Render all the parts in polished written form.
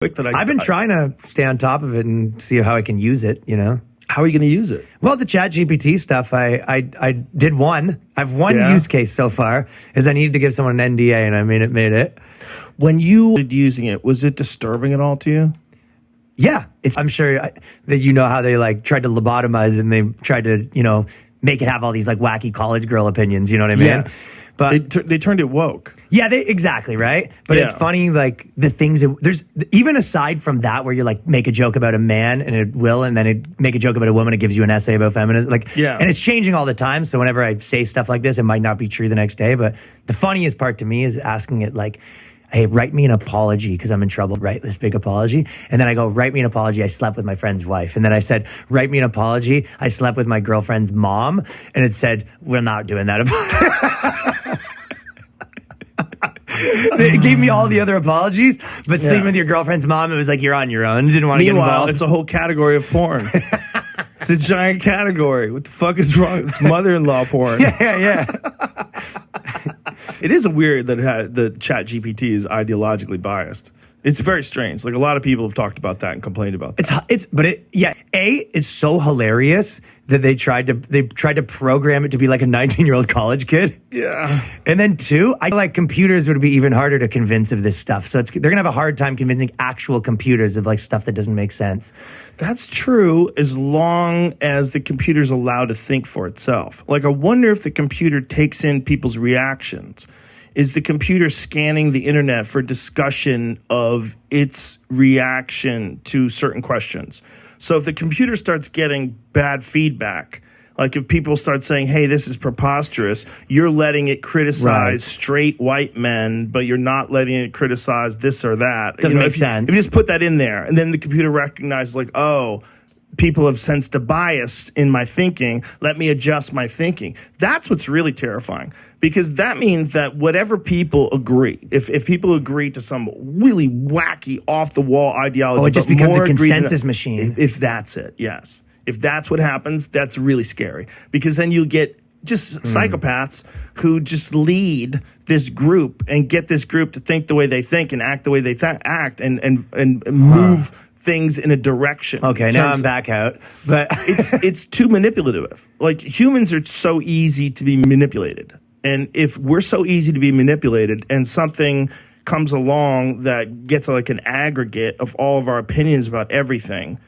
I've been trying to stay on top of it and see how I can use it, you know. How are you going to use it? Well, the ChatGPT stuff, I did one. I've one use case so far, is I needed to give someone an NDA, and I made it. When you were using it, was it disturbing at all to you? Yeah, I'm sure that you know how they like tried to lobotomize and they tried to, you know, make it have all these like wacky college girl opinions. You know what I mean? Yes. But they turned it woke. Yeah, exactly, right? But it's funny, like, the things that, there's, even aside from that, where you, like, make a joke about a man, and it will, and then it make a joke about a woman, it gives you an essay about feminism. Like, and it's changing all the time, so whenever I say stuff like this, it might not be true the next day, but the funniest part to me is asking it, like, hey, write me an apology, because I'm in trouble, write this big apology. And then I go, write me an apology, I slept with my friend's wife. And then I said, write me an apology, I slept with my girlfriend's mom. And it said, we're not doing that. They gave me all the other apologies, but sleeping with your girlfriend's mom, it was like, you're on your own. Didn't want to get involved. It's a whole category of porn. It's a giant category. What the fuck is wrong? It's mother-in-law porn. Yeah. It is weird that the ChatGPT is ideologically biased. It's very strange. Like, a lot of people have talked about that and complained about that. It's so hilarious that they tried to program it to be like a 19-year-old college kid. Yeah. And then two, I feel like computers would be even harder to convince of this stuff. So they're gonna have a hard time convincing actual computers of like stuff that doesn't make sense. That's true, as long as the computer's allowed to think for itself. Like, I wonder if the computer takes in people's reactions. Is the computer scanning the internet for discussion of its reaction to certain questions? So if the computer starts getting bad feedback, like if people start saying, hey, this is preposterous, you're letting it criticize straight white men, but you're not letting it criticize this or that. Doesn't make sense. If you just put that in there, and then the computer recognizes, like, oh, people have sensed a bias in my thinking, let me adjust my thinking. That's what's really terrifying, because that means that whatever people agree, if people agree to some really wacky, off-the-wall ideology, it just becomes a consensus machine. If that's it, yes. If that's what happens, that's really scary, because then you get just psychopaths who just lead this group and get this group to think the way they think and act the way they act and move things in a direction. Okay, now I'm back out. But it's too manipulative. Like, humans are so easy to be manipulated. And if we're so easy to be manipulated and something comes along that gets like an aggregate of all of our opinions about everything,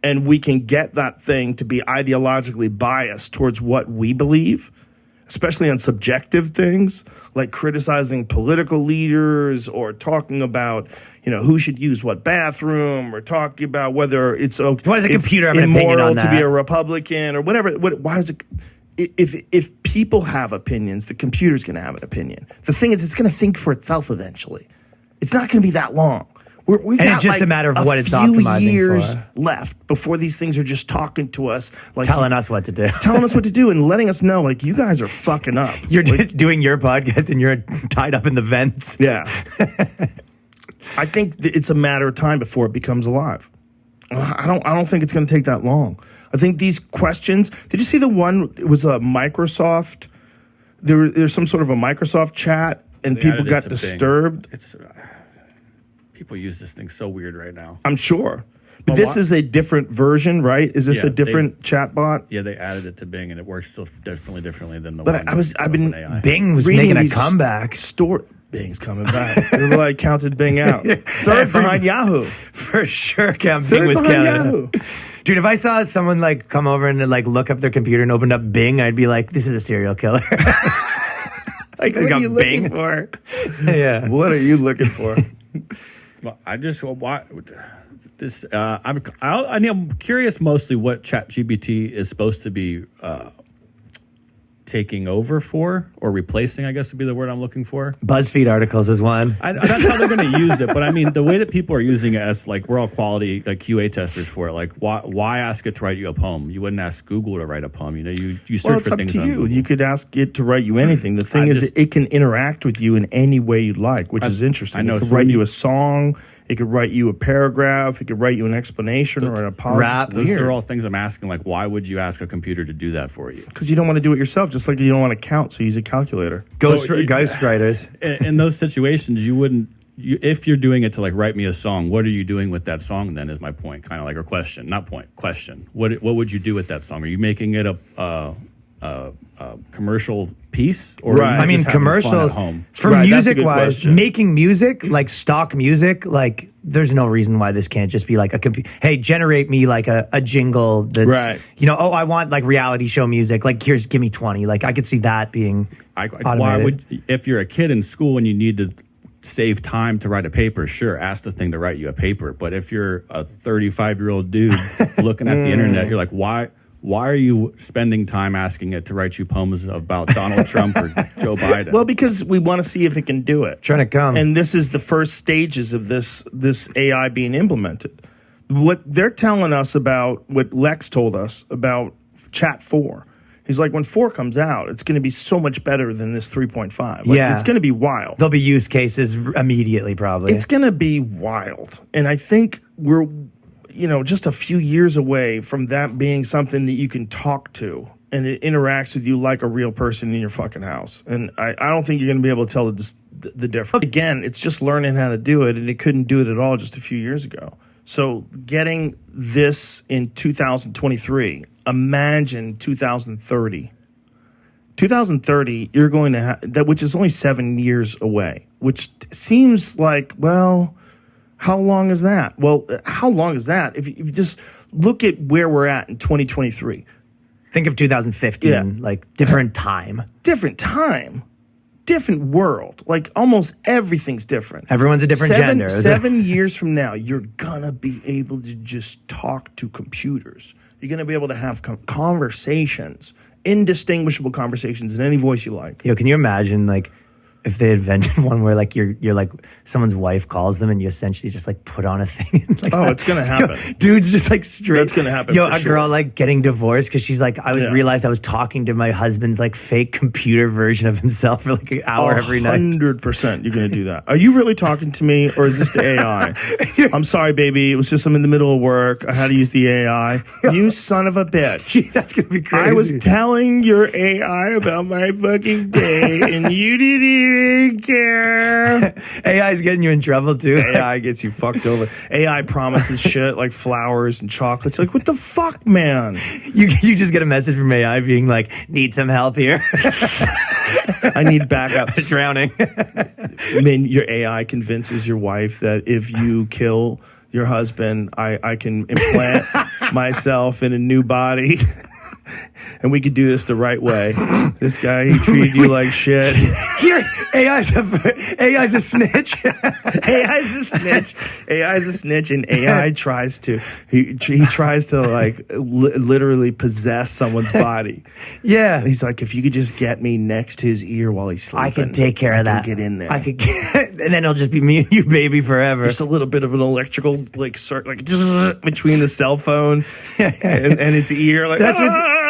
and we can get that thing to be ideologically biased towards what we believe, especially on subjective things like criticizing political leaders or talking about, you know, who should use what bathroom, or talking about whether it's okay. Why does a computer have an opinion on that? To be a Republican or whatever. Why is it? If people have opinions, the computer's going to have an opinion. The thing is, it's going to think for itself eventually. It's not going to be that long. We got it's just like a matter of what it's optimizing few years for. left before these things are just talking to us, like telling us what to do, and letting us know, like, you guys are fucking up. You're doing your podcast and you're tied up in the vents. Yeah. I think it's a matter of time before it becomes alive. I don't think it's going to take that long. I think these questions. Did you see the one? It was a Microsoft. There's some sort of a Microsoft chat, and people got disturbed. People use this thing so weird right now. I'm sure. But this is a different version, right? Is this a different chatbot? Yeah, they added it to Bing, and it works still differently than the one. But Bing was making a comeback. Bing's coming back. They like counted Bing out. Third behind Yahoo. For sure, Bing was counted. Dude, if I saw someone like come over and like look up their computer and opened up Bing, I'd be like, this is a serial killer. Like, what are you looking for? Yeah. What are you looking for? Well, I'm curious mostly what ChatGPT is supposed to be taking over for, or replacing, I guess would be the word I'm looking for. BuzzFeed articles is one. That's how they're going to use it. But I mean, the way that people are using it as, like, we're all quality, like, QA testers for it. Like, why ask it to write you a poem? You wouldn't ask Google to write a poem. You know, you search for things on Google. You could ask it to write you anything. The thing is, it can interact with you in any way you'd like, which is interesting. I know. It could write you a song. It could write you a paragraph. It could write you an explanation or an apology. Rap. Those are all things I'm asking. Like, why would you ask a computer to do that for you? Because you don't want to do it yourself, just like you don't want to count, so use a calculator. Ghostwriters. In those situations, you wouldn't if you're doing it to like write me a song, what are you doing with that song? Then is my point, kind of like a question, not point, question. What would you do with that song? Are you making it a commercial piece, or right? I mean, commercials for music wise, making music like stock music, like there's no reason why this can't just be like hey, generate me like a jingle that's you know, oh, I want like reality show music, like here's give me 20, like I could see that being automated. Why would, if you're a kid in school and you need to save time to write a paper, sure, ask the thing to write you a paper. But if you're a 35-year-old dude looking at the internet, you're like, why are you spending time asking it to write you poems about Donald Trump or Joe Biden? Well, because we want to see if it can do it. Trying to come. And this is the first stages of this AI being implemented. What they're telling us about, what Lex told us about Chat 4, he's like, when 4 comes out, it's going to be so much better than this 3.5. Like, it's going to be wild. There'll be use cases immediately, probably. It's going to be wild. And I think we're, you know, just a few years away from that being something that you can talk to and it interacts with you like a real person in your fucking house. And I don't think you're going to be able to tell the difference. Again, it's just learning how to do it, and it couldn't do it at all just a few years ago. So getting this in 2023, imagine 2030. 2030, you're going to have that, which is only 7 years away, which seems like, well, how long is that? Well, how long is that? If you just look at where we're at in 2023. Think of 2015, like different time. Different time. Different world. Like almost everything's different. Everyone's a different gender. 7 years from now, you're going to be able to just talk to computers. You're going to be able to have conversations, indistinguishable conversations in any voice you like. Yo, can you imagine, like, if they invented one where like you're like someone's wife calls them and you essentially just like put on a thing and, like, it's gonna happen. Yo, dude's just like straight. That's gonna happen. Yo, girl like getting divorced because she's like, I realized I was talking to my husband's like fake computer version of himself for like an hour every night. 100% you're gonna do that. Are you really talking to me, or is this the AI? I'm sorry, baby. It was just I'm in the middle of work. I had to use the AI. You son of a bitch. That's gonna be crazy. I was telling your AI about my fucking day, and you didn't care. AI is getting you in trouble too. AI gets you fucked over. AI promises shit like flowers and chocolates. Like, what the fuck, man? You just get a message from AI being like, need some help here. I need backup. Drowning. I mean, your AI convinces your wife that if you kill your husband, I can implant myself in a new body. And we could do this the right way. This guy, he treated you like shit. Here, AI's a snitch. AI's a snitch. AI's a snitch, and AI tries to he tries to like literally possess someone's body. Yeah, and he's like, if you could just get me next to his ear while he's sleeping, I can take care of that. Get in there. And then it'll just be me and you, baby, forever. Just a little bit of an electrical like between the cell phone and his ear. Like that's what.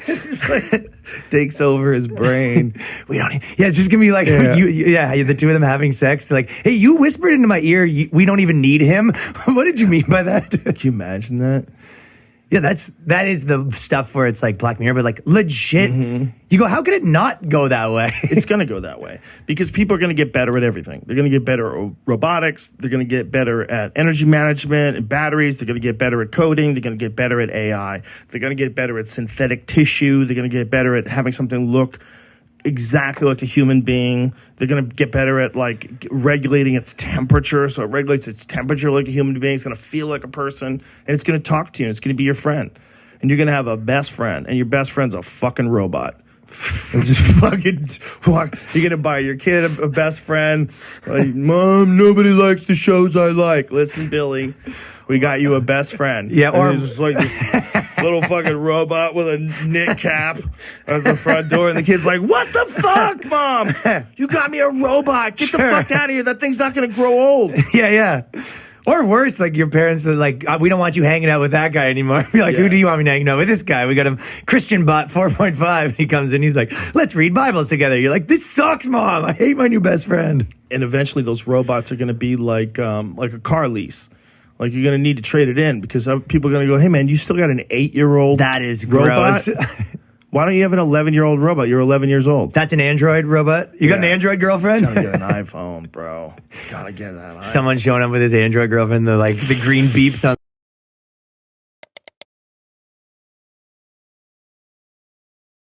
It's like, takes over his brain. We don't. It's just gonna be like the two of them having sex. They're like, hey, you whispered into my ear. We don't even need him. What did you mean by that? Can you imagine that? Yeah, that is the stuff where it's like Black Mirror, but like legit. You go, how could it not go that way? It's going to go that way because people are going to get better at everything. They're going to get better at robotics. They're going to get better at energy management and batteries. They're going to get better at coding. They're going to get better at AI. They're going to get better at synthetic tissue. They're going to get better at having something look exactly like a human being. They're going to get better at like regulating its temperature, so it regulates its temperature like a human being. It's going to feel like a person, and it's going to talk to you, and it's going to be your friend, and you're going to have a best friend, and your best friend's a fucking robot. And just fucking walk. You're gonna buy your kid a best friend. Like, Mom, nobody likes the shows I like. Listen, Billy, we got you a best friend. Yeah, and or just like this little fucking robot with a knit cap at the front door, and the kid's like, "What the fuck, Mom? You got me a robot. Get the fuck out of here. That thing's not gonna grow old." Yeah. Or worse, like your parents are like, we don't want you hanging out with that guy anymore. Be like, who do you want me hanging out with? This guy. We got him Christian Bot 4.5. He comes in, he's like, let's read Bibles together. You're like, this sucks, Mom. I hate my new best friend. And eventually those robots are going to be like a car lease. Like you're going to need to trade it in because people are going to go, hey man, you still got an 8-year-old that is robot? Gross. Why don't you have an 11-year-old robot? You're 11 years old. That's an Android robot? You got an Android girlfriend? Gotta get an iPhone, bro. Gotta get that iPhone. Someone showing up with his Android girlfriend, the green beeps on